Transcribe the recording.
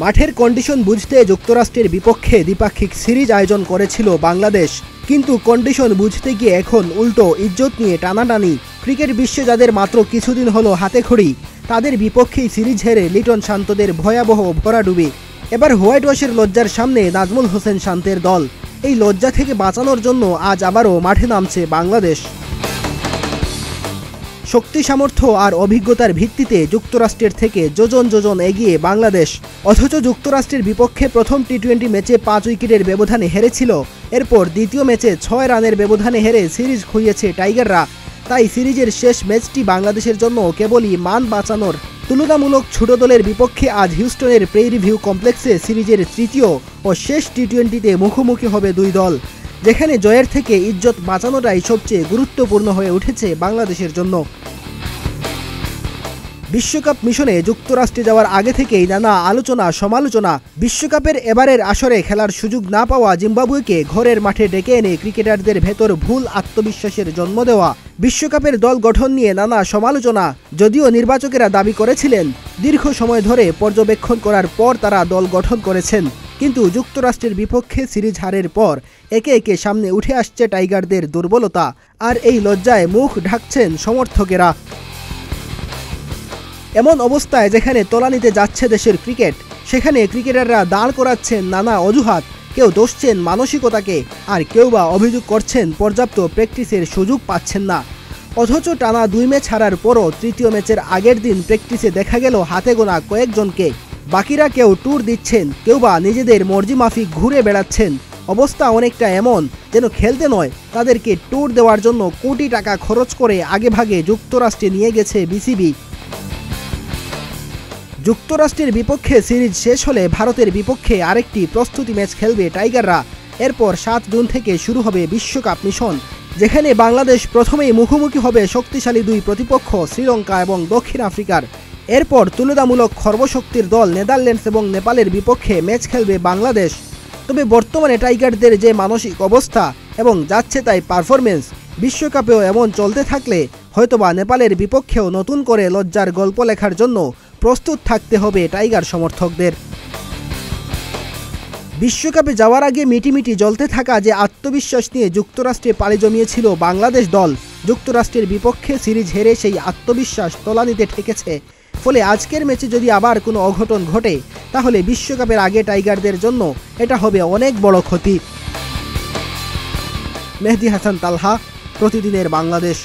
মাঠের কন্ডিশন বুঝতে যুক্তরাষ্ট্রের বিপক্ষে দ্বিপাক্ষিক সিরিজ আয়োজন করেছিল বাংলাদেশ, কিন্তু কন্ডিশন বুঝতে গিয়ে এখন উল্টো ইজ্জত নিয়ে টানাটানি। ক্রিকেট বিশ্বে যাদের মাত্র কিছুদিন হলো হাতেখড়ি, তাদের বিপক্ষেই সিরিজ হেরে লিটন শান্তদের ভয়াবহ ভরাডুবি। এবার হোয়াইট ওয়াশের লজ্জার সামনে নাজমুল হোসেন শান্তের দল। এই লজ্জা থেকে বাঁচানোর জন্য আজ আবারও মাঠে নামছে বাংলাদেশ। শক্তি সামর্থ্য আর অভিজ্ঞতার ভিত্তিতে যুক্তরাষ্ট্রের থেকে যোজন যোজন এগিয়ে বাংলাদেশ, অথচ যুক্তরাষ্ট্রের বিপক্ষে প্রথম টি-20 ম্যাচে 5 উইকেটের ব্যবধানে হেরেছিল। এরপর দ্বিতীয় ম্যাচে 6 রানের ব্যবধানে হেরে সিরিজ খুইয়েছে টাইগাররা। তাই সিরিজের শেষ ম্যাচটি বাংলাদেশের জন্য কেবলই মান বাঁচানোর। তুলনামূলক ছোট দলের বিপক্ষে আজ হিউস্টনের প্রেইরি ভিউ কমপ্লেক্সে সিরিজের তৃতীয় ও শেষ টি-20তে মুখোমুখি হবে দুই দল, যেখানে জয়ের থেকে ইজ্জত বাঁচানোটাই সবচেয়ে গুরুত্বপূর্ণ হয়ে উঠেছে বাংলাদেশের জন্য। বিশ্বকাপ মিশনে যুক্তরাষ্ট্রে যাওয়ার আগে থেকেই নানা আলোচনা সমালোচনা। বিশ্বকাপের এবারের আসরে খেলার সুযোগ না পাওয়া জিম্বাবুয়েকে ঘরের মাঠে ডেকে এনে ক্রিকেটারদের ভেতর ভুল আত্মবিশ্বাসের জন্ম দেওয়া, বিশ্বকাপের দল গঠন নিয়ে নানা সমালোচনা। যদিও নির্বাচকেরা দাবি করেছিলেন দীর্ঘ সময় ধরে পর্যবেক্ষণ করার পর তারা দল গঠন করেছেন, কিন্তু যুক্তরাষ্ট্রের বিপক্ষে সিরিজ হারের পর একে একে সামনে উঠে আসছে টাইগারদের দুর্বলতা, আর এই লজ্জায় মুখ ঢাকছেন সমর্থকেরা। এমন অবস্থায় যেখানে তলানিতে যাচ্ছে দেশের ক্রিকেট, সেখানে ক্রিকেটাররা দাঁড় করাচ্ছেন নানা অজুহাত। কেউ দোষছেন মানসিকতাকে, আর কেউ বা অভিযোগ করছেন পর্যাপ্ত প্র্যাকটিসের সুযোগ পাচ্ছেন না। অথচ টানা 2 ম্যাচ হারার পরও তৃতীয় ম্যাচের আগের দিন প্র্যাকটিসে দেখা গেল হাতে গোনা কয়েকজনকে। বাকিরা কেউ ট্যুর দিচ্ছেন, কেউ বা নিজেদের মর্জি মাফিক ঘুরে বেড়াচ্ছেন। অবস্থা অনেকটা এমন যেন খেলতে নয়, তাদেরকে ট্যুর দেওয়ার জন্য কোটি টাকা খরচ করে আগেভাগে যুক্তরাষ্ট্রে নিয়ে গেছে বিসিবি। যুক্তরাষ্ট্রের বিপক্ষে সিরিজ শেষ হলে ভারতের বিপক্ষে আরেকটি প্রস্তুতি ম্যাচ খেলবে টাইগাররা। এরপর 7 জুন থেকে শুরু হবে বিশ্বকাপ মিশন, যেখানে বাংলাদেশ প্রথমেই মুখোমুখি হবে শক্তিশালী দুই প্রতিপক্ষ শ্রীলঙ্কা এবং দক্ষিণ আফ্রিকার। এরপর তুলনামূলক সর্বশক্তির দল নেদারল্যান্ডস এবং নেপালের বিপক্ষে ম্যাচ খেলবে বাংলাদেশ। তবে বর্তমানে টাইগারদের যে মানসিক অবস্থা এবং যাচ্ছে তাই পারফরমেন্স, বিশ্বকাপেও এমন চলতে থাকলে হয়তোবা নেপালের বিপক্ষেও নতুন করে লজ্জার গল্প লেখার জন্য প্রস্তুত থাকতে হবে টাইগার সমর্থকদের। বিশ্বকাপে যাওয়ার আগে মিটিমিটি জ্বলতে থাকা যে আত্মবিশ্বাস নিয়ে যুক্তরাষ্ট্রে পাড়ি জমিয়েছিল বাংলাদেশ দল, যুক্তরাষ্ট্রের বিপক্ষে সিরিজ হেরে সেই আত্মবিশ্বাস তলানিতে ঠেকেছে। ফলে আজকের ম্যাচে যদি আবার কোনো অঘটন ঘটে, তাহলে বিশ্বকাপের আগে টাইগারদের জন্য এটা হবে অনেক বড় ক্ষতি। মেহেদী হাসান তালহা, প্রতিদিনের বাংলাদেশ।